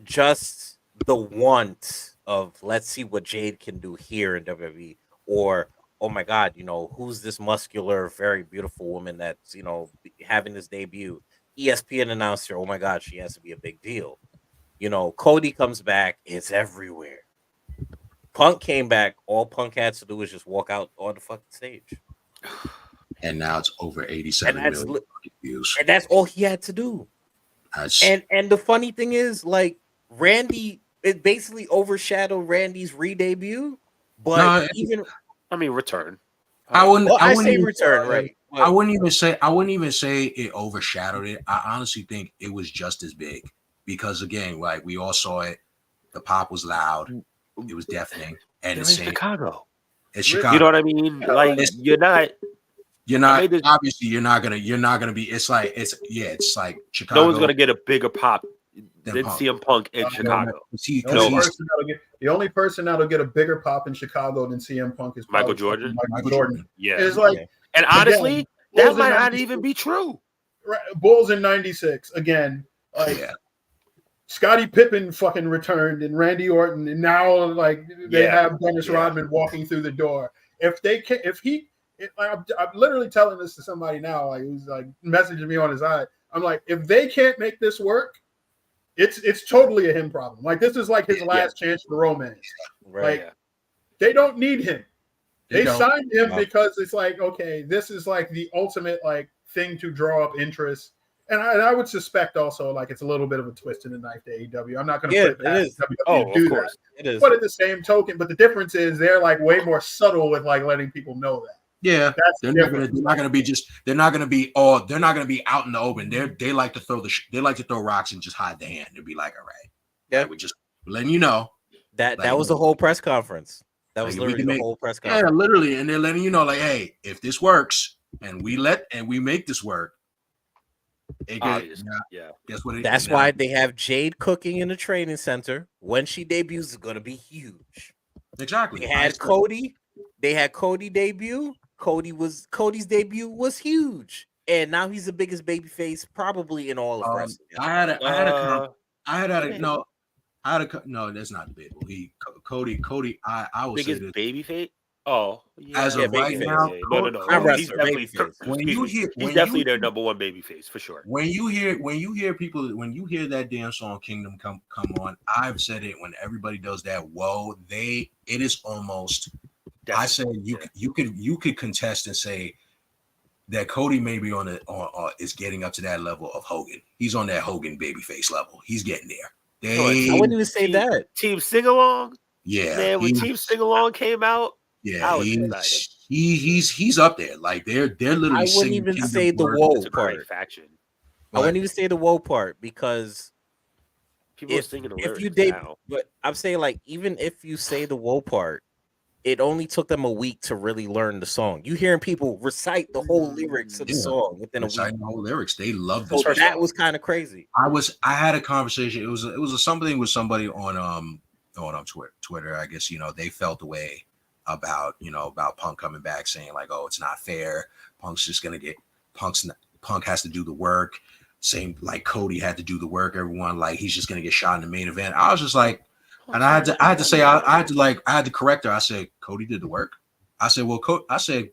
just the want of let's see what Jade can do here in WWE, or oh my God, who's this muscular, very beautiful woman that's having this debut? ESPN announcer. Oh my God, she has to be a big deal. Cody comes back, it's everywhere. Punk came back, all Punk had to do was just walk out on the fucking stage. And now it's over 87 million views. And that's all he had to do. And the funny thing is, like, Randy, it basically overshadowed Randy's re-debut. But return. I wouldn't say return, right? I wouldn't even say it overshadowed it. I honestly think it was just as big because again, like we all saw it, the pop was loud, it was deafening, and it's Chicago. It's Chicago. You know what I mean? Like you're not obviously you're not gonna be. It's like Chicago. No one's gonna get a bigger pop than CM Punk in Chicago. The only person that'll get a bigger pop in Chicago than CM Punk is Michael Jordan. Michael Jordan. Yeah, it's like, and honestly, that might not even be true. Bulls in '96 again. Scottie Pippen fucking returned, and Randy Orton, and now like they have Dennis Rodman walking through the door. I'm literally telling this to somebody now, like who's like messaging me on his eye. I'm like, if they can't make this work, it's totally a him problem. Like this is like his last chance for romance. Right. Like they don't need him. They signed him because it's like, okay, this is like the ultimate like thing to draw up interest. And I would suspect also like it's a little bit of a twist in the knife to AEW. I'm not going to put it past WWE to do that. It is. But at the same token, but the difference is they're like way more subtle with like letting people know that. Yeah, they're not going to be out in the open. They like to throw rocks and just hide the hand and be like, all right, we just letting you know that was the whole press conference. That was literally the whole press conference. Yeah, literally, and they're letting you know, like, hey, if this works and we make this work, guess what? That's why they have Jade cooking in the training center. When she debuts, it's going to be huge. Exactly. They had Cody debut. Cody's debut was huge, and now he's the biggest babyface probably in all of wrestling. No, that's not debatable. Cody. I would biggest say this. Babyface. Oh, yeah. As of right now, no. He's definitely their number one babyface for sure. When you hear that damn song "Kingdom Come on," I've said it when everybody does that. It is almost. I said you could contest and say that Cody maybe is getting up to that level of Hogan. He's on that Hogan babyface level. He's getting there. I wouldn't even say that. Team Sing Along. Yeah, man. When Team Sing Along came out, he's up there. Like they're literally. I wouldn't even say the woe part. Faction. I wouldn't even say the woe part because people are singing the lyrics now. But I'm saying like even if you say the woe part, it only took them a week to really learn the song. You hearing people recite the whole lyrics of the song within a week. The whole lyrics, they love this. So that was kind of crazy. I had a conversation. It was something with somebody on Twitter. I guess they felt the way about Punk coming back, saying like, oh, it's not fair. Punk has to do the work. Same like Cody had to do the work. Everyone like he's just gonna get shot in the main event. I was just like. And I had to correct her. I said, Cody did the work. I said,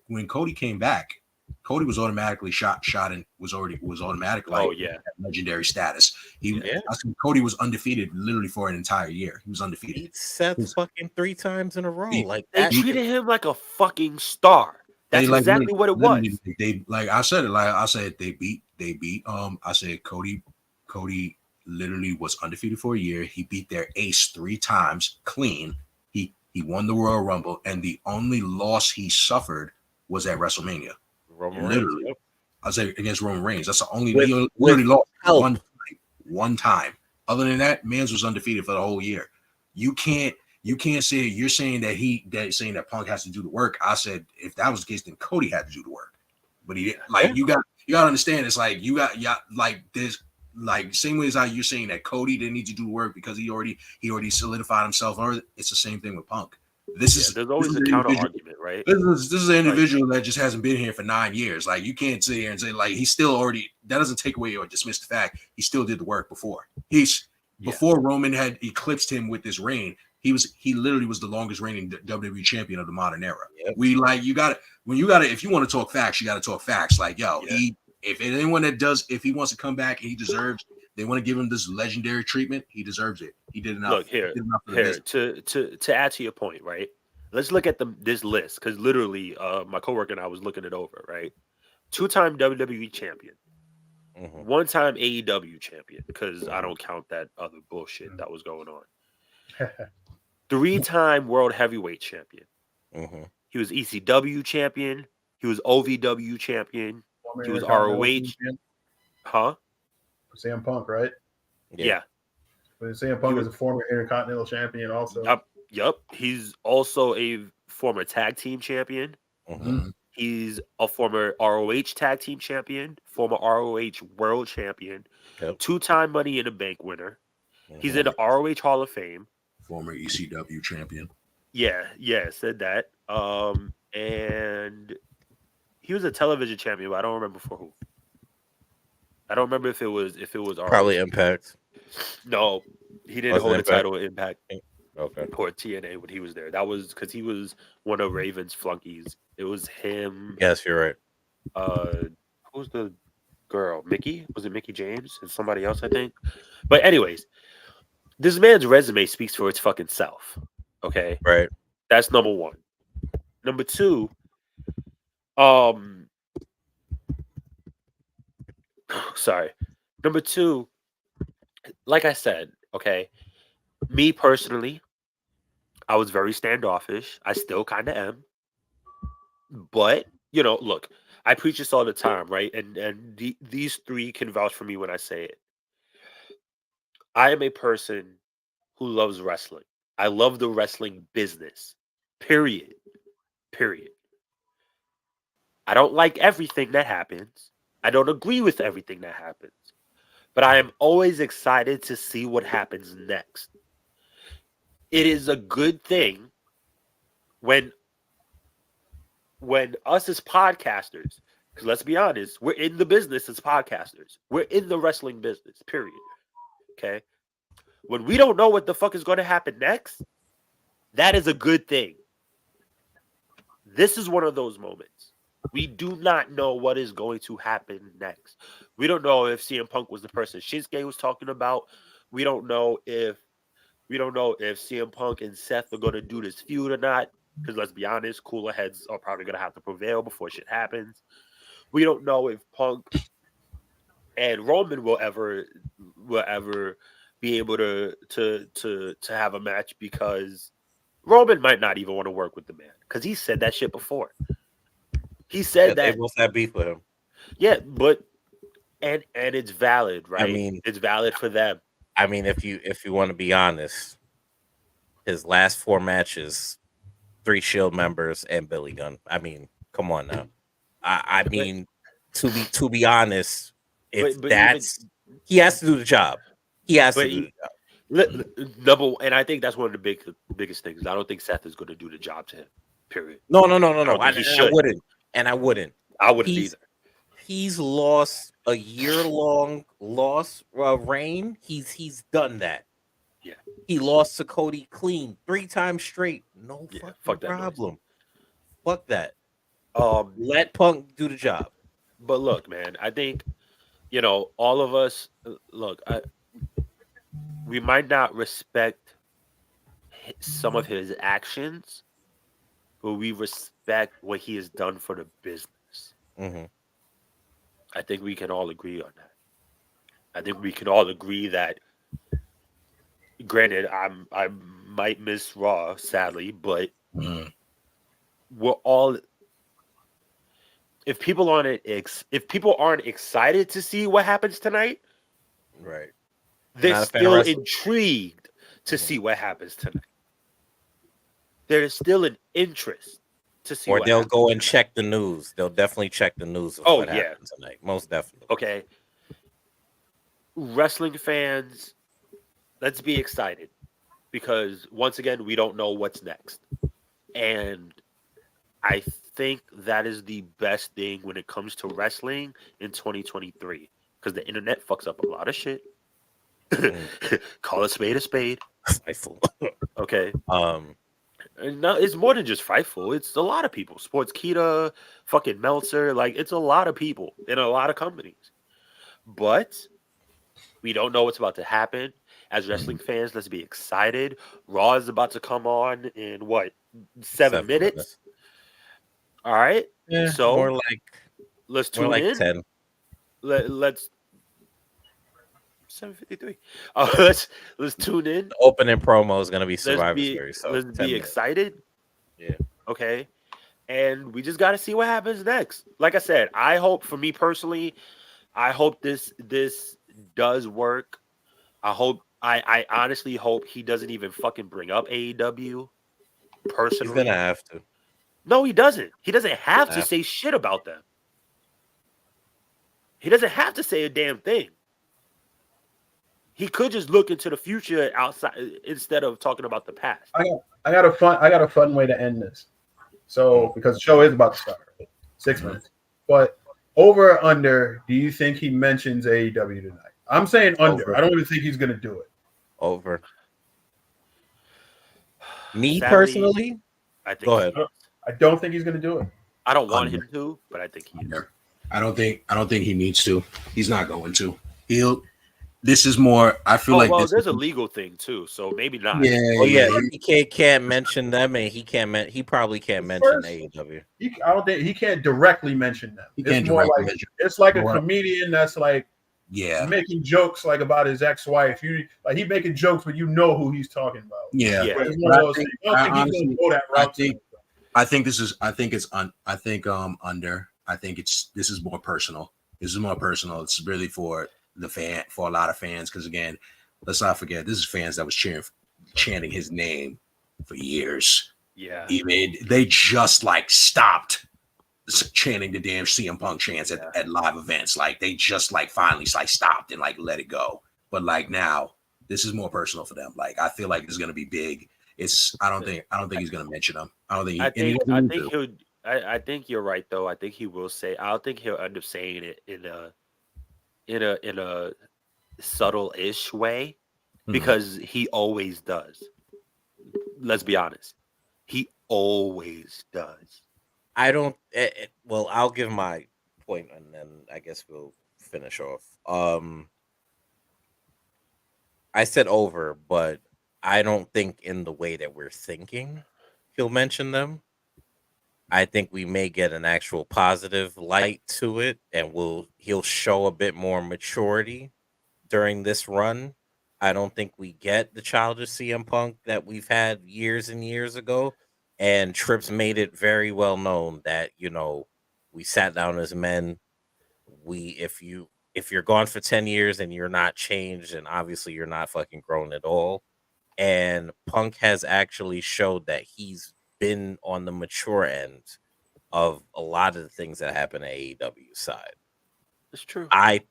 when Cody came back, Cody was automatically shot and was automatically legendary status. I said Cody was undefeated literally for an entire year. He was undefeated. He Seth fucking 3 times in a row. They treated him like a fucking star. That's exactly what it was. They I said it. Like I said, they beat. I said Cody literally was undefeated for a year. He beat their ace 3 times clean. He won the Royal Rumble, and the only loss he suffered was at WrestleMania. Literally, Reigns. I say against Roman Reigns. That's the only he literally lost one time. Other than that, Mans was undefeated for the whole year. You can't say you're saying that Punk has to do the work. I said if that was the case, then Cody had to do the work. But he you got to understand. It's like you got like this. Like same way as how you're saying that Cody didn't need to do work because he already solidified himself. Or it's the same thing with Punk. There's always a counter argument, right? This is an individual that just hasn't been here for 9 years. Like you can't sit here and say like he's still already. That doesn't take away or dismiss the fact he still did the work before. Before Roman had eclipsed him with this reign. He literally was the longest reigning WWE champion of the modern era. Yep. If you want to talk facts, you got to talk facts. Like if anyone if he wants to come back and he deserves They want to give him this legendary treatment. He deserves it. He did enough. Look here, He did enough for the business. to add to your point, right? Let's look at this list because literally, my coworker and I was looking it over, right? 2-time WWE champion, 1-time AEW champion because I don't count that other bullshit that was going on. 3-time world heavyweight champion. He was ECW champion. He was OVW champion. He was ROH. Huh? CM Punk, right? Yeah. But CM Punk is a former Intercontinental champion also. Yep. He's also a former tag team champion. He's a former ROH tag team champion, former ROH world champion, 2-time Money in the Bank winner. He's in the ROH Hall of Fame. Former ECW champion. Yeah, said that. And he was a television champion, but I don't remember for who. I don't remember if it was probably Impact. No, he didn't hold the title at Impact. Okay. Or TNA when he was there. That was because he was one of Raven's flunkies. It was him. Yes, you're right. Who's the girl? Mickey? Was it Mickey James and somebody else? I think. But anyways, this man's resume speaks for its fucking self. Okay, right. That's number one. Number two, sorry. Number two, like I said, okay, me personally, I was very standoffish. I still kind of am. But, look, I preach this all the time, right? And these three can vouch for me when I say it. I am a person who loves wrestling. I love the wrestling business, period. I don't like everything that happens. I don't agree with everything that happens. But I am always excited to see what happens next. It is a good thing when us as podcasters, because let's be honest, we're in the business as podcasters. We're in the wrestling business, period. Okay? When we don't know what the fuck is going to happen next, that is a good thing. This is one of those moments. We do not know what is going to happen next. We don't know if CM Punk was the person Shinsuke was talking about. We don't know if CM Punk and Seth are going to do this feud or not. Because let's be honest, cooler heads are probably going to have to prevail before shit happens. We don't know if Punk and Roman will ever be able to have a match because Roman might not even want to work with the man because he said that shit before. He said that. They both have beef with him. Yeah, but and it's valid, right? I mean, it's valid for them. I mean, if you want to be honest, his last 4 matches, 3 Shield members and Billy Gunn. I mean, come on now. I mean, to be honest, if he has to do the job. He has to do the job. And I think that's one of the biggest things. I don't think Seth is going to do the job to him. Period. No. I wouldn't. And I wouldn't. I wouldn't either. He's lost a year-long reign. He's done that. Yeah. He lost to Cody clean 3 times straight. No fucking problem. Noise. Fuck that. Let Punk do the job. But look, man, I think all of us we might not respect some of his actions, but we respect what he has done for the business. Mm-hmm. I think we can all agree on that. I think we can all agree that, granted, I might miss Raw, sadly, but we're all. If people aren't excited to see what happens tonight, right? They're still intrigued to see what happens tonight. There is still an interest to see. Or they'll go and check the news. They'll definitely check the news of what happens tonight. Most definitely. Okay. Wrestling fans, let's be excited because once again, we don't know what's next. And I think that is the best thing when it comes to wrestling in 2023 because the internet fucks up a lot of shit. Call a spade a spade. Frightful. Okay. No, it's more than just frightful. It's a lot of people. Sportskeeda, fucking Meltzer, like it's a lot of people in a lot of companies. But We don't know what's about to happen. As wrestling fans, let's be excited. Raw is about to come on in what, 7 7 minutes? minutes. All right. Yeah, So let's more tune like in. 10. Let's 7:53. Let's tune in. The opening promo is gonna be Let's Survivor be Series, so let's 10 be minutes. excited. Yeah. Okay. And we just got to see what happens next. Like I said, I hope, for me personally, I hope this does work. I honestly hope he doesn't even fucking bring up AEW He's personally. gonna have to. No, he doesn't. He doesn't have to Have say shit about them. He doesn't have to say a damn thing. He could just look into the future outside instead of talking about the past. I got a fun way to end this. So because the show is about to start, 6 minutes. But over or under, do you think he mentions AEW tonight? I'm saying under. Over. I don't even think he's gonna do it. Over. Me Sadly, personally, I think go ahead. I don't think he's gonna do it. I don't want Under. him to, but I think he is. Under. I don't think he needs to. He's not going to. This is more. I feel like this. There's a legal thing too, so maybe not. Yeah, Oh yeah, yeah. he can't mention them, and he probably can't mention AEW. I don't think he can't directly mention them. He It's can't more directly like mention. it's like a More- comedian that's like Yeah, making jokes like about his ex-wife. He making jokes, but you know who he's talking about. yeah. Yeah. It's one of those things. I don't think he's honestly, gonna go that route. I think this is. I think it's under. I think this is more personal. This is more personal. It's really for a lot of fans, because again, let's not forget, this is fans that was chanting his name for years. Yeah. Even they just like stopped chanting the damn CM Punk chants at live events. Like they just like finally like stopped and like let it go. But like now, this is more personal for them. Like I feel like it's gonna be big. I don't think he's gonna mention them. I don't think. I think you're right though. I think he will say. I don't think he'll end up saying it in a subtle-ish way, because he always does. Let's be honest. He always does. I don't. Well, I'll give my point, and then I guess we'll finish off. I said over, but I don't think in the way that we're thinking he'll mention them. I think we may get an actual positive light to it, and he'll show a bit more maturity during this run. I don't think we get the childish CM Punk that we've had years and years ago. And Trips made it very well known that, we sat down as men. If you're gone for 10 years and you're not changed, and obviously you're not fucking grown at all. And Punk has actually showed that he's been on the mature end of a lot of the things that happen at AEW side. It's true. I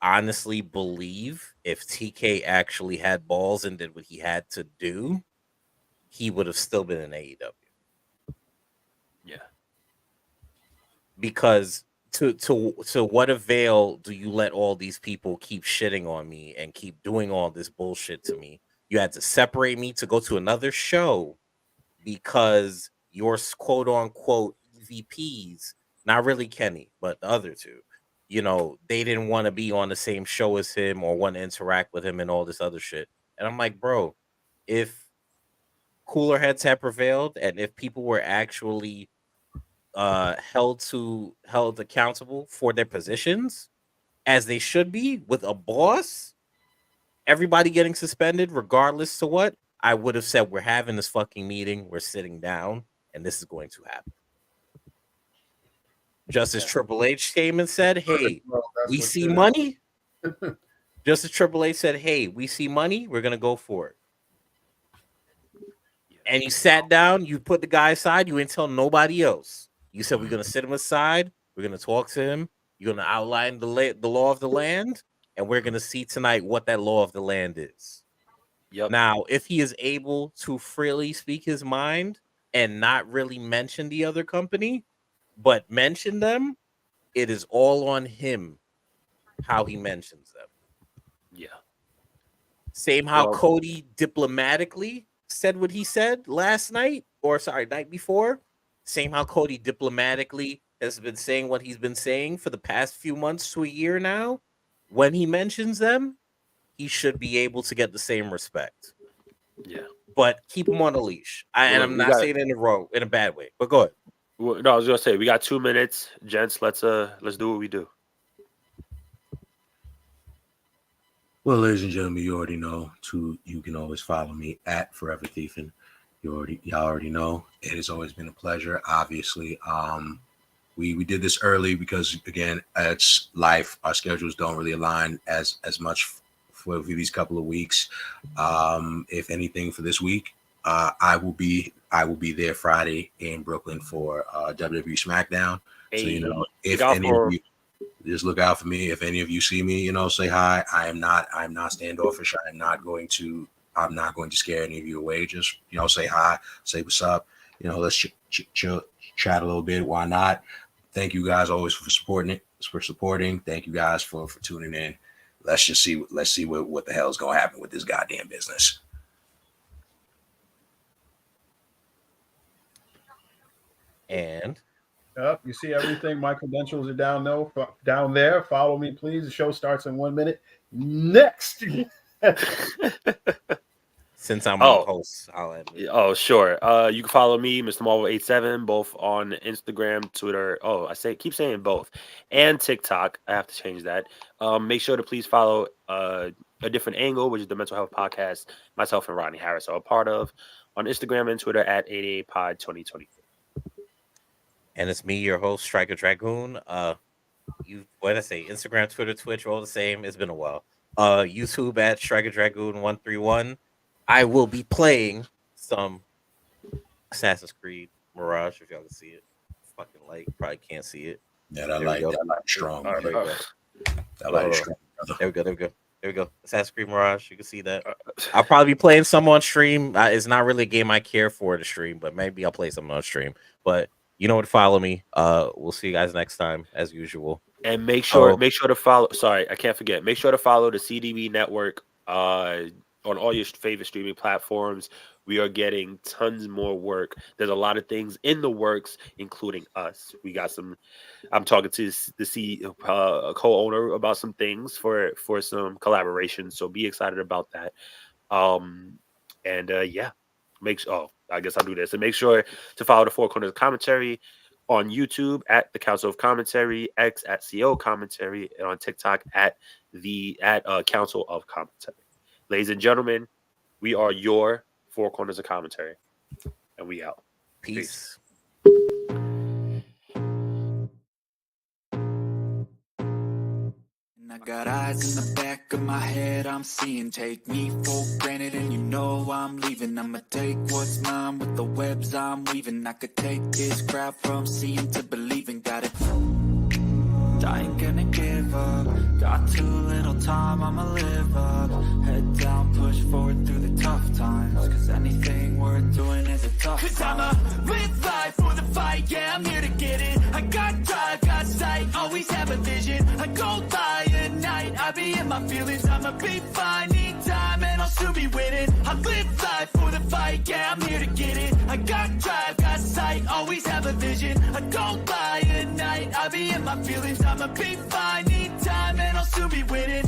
honestly believe if TK actually had balls and did what he had to do, he would have still been in AEW. Yeah. Because to what avail do you let all these people keep shitting on me and keep doing all this bullshit to me? You had to separate me to go to another show because your quote unquote EVPs, not really Kenny, but the other two, they didn't want to be on the same show as him or want to interact with him and all this other shit. And I'm like, bro, if cooler heads had prevailed and if people were actually held accountable for their positions as they should be, with a boss, everybody getting suspended regardless to what, I would have said, we're having this fucking meeting, we're sitting down, and this is going to happen. Just as Triple H came and said, hey, we see money. Just as Triple H said, hey, we see money, we're going to go for it. And you sat down, you put the guy aside, you didn't tell nobody else. You said, we're going to sit him aside, we're going to talk to him, you're going to outline the law of the land, and we're going to see tonight what that law of the land is. Yep. Now, if he is able to freely speak his mind and not really mention the other company, but mention them, it is all on him how he mentions them. Yeah. Same how Cody diplomatically said what he said night before. Same how Cody diplomatically has been saying what he's been saying for the past few months to a year now. When he mentions them, he should be able to get the same respect. Yeah. But keep him on a leash. And I'm not saying it in a bad way, but go ahead. Well, no, I was gonna say we got 2 minutes, gents. Let's do what we do. Well, ladies and gentlemen, you already know. You can always follow me at Forever Thiefing. Y'all already know. It has always been a pleasure. Obviously, we did this early because again, it's life. Our schedules don't really align as much for these couple of weeks. If anything, for this week, I will be there Friday in Brooklyn for WWE SmackDown. Hey, so if any of you just look out for me. If any of you see me, say hi. I'm not standoffish. I'm not going to scare any of you away. Just say hi, say what's up. Let's chat a little bit. Why not? Thank you guys always for supporting. Thank you guys for tuning in. Let's see what the hell is going to happen with this goddamn business. And you see everything. My credentials are down there. Follow me, please. The show starts in 1 minute. Next. Since I'm a host, I'll admit. Oh, sure. You can follow me, Mr. Marvel87, both on Instagram, Twitter. Oh, keep saying both, and TikTok. I have to change that. Make sure to please follow A Different Angle, which is the mental health podcast myself and Rodney Harris are a part of, on Instagram and Twitter at 88pod2024. And it's me, your host, Stryker Dragoon. Instagram, Twitter, Twitch, all the same. It's been a while. YouTube at StrykerDragoon131. I will be playing some Assassin's Creed Mirage, if y'all can see it. Fucking light, probably can't see it. Yeah, that light strong. Right, there we go. That light is strong. There we go. Assassin's Creed Mirage, you can see that. I'll probably be playing some on stream. It's not really a game I care for to stream, but maybe I'll play some on stream. But you know what to follow me. We'll see you guys next time, as usual. And make sure to follow. Sorry, I can't forget. Make sure to follow the CDB Network on all your favorite streaming platforms. We are getting tons more work. There's a lot of things in the works, including us. We got some. I'm talking to the co-owner about some things for some collaboration. So be excited about that. I guess I'll do this. And make sure to follow the Four Corners Commentary on YouTube at the Council of Commentary, X at CO Commentary, and on TikTok at Council of Commentary. Ladies and gentlemen, we are your Four Corners of Commentary, and we out. Peace. I got eyes in the back of my head, I'm seeing. Take me for granted and you know I'm leaving. I'ma take what's mine with the webs I'm weaving. I could take this crowd from seeing to believing. Got it. I ain't gonna give up. Got too little time, I'ma live up. Head down, push forward through the tough times. Cause anything worth doing is a tough time. Cause I'ma live life for the fight, yeah, I'm here to get it. I got drive, got sight, always have a vision. I go by at night, I be in my feelings. I'ma be fine, need time, and I'll soon be winning. I live life for the fight, yeah, I'm here to get it. I got drive, got sight, always have a vision. I go by at night, I be in my feelings. I'ma be fine, need time, and I'll soon be winning.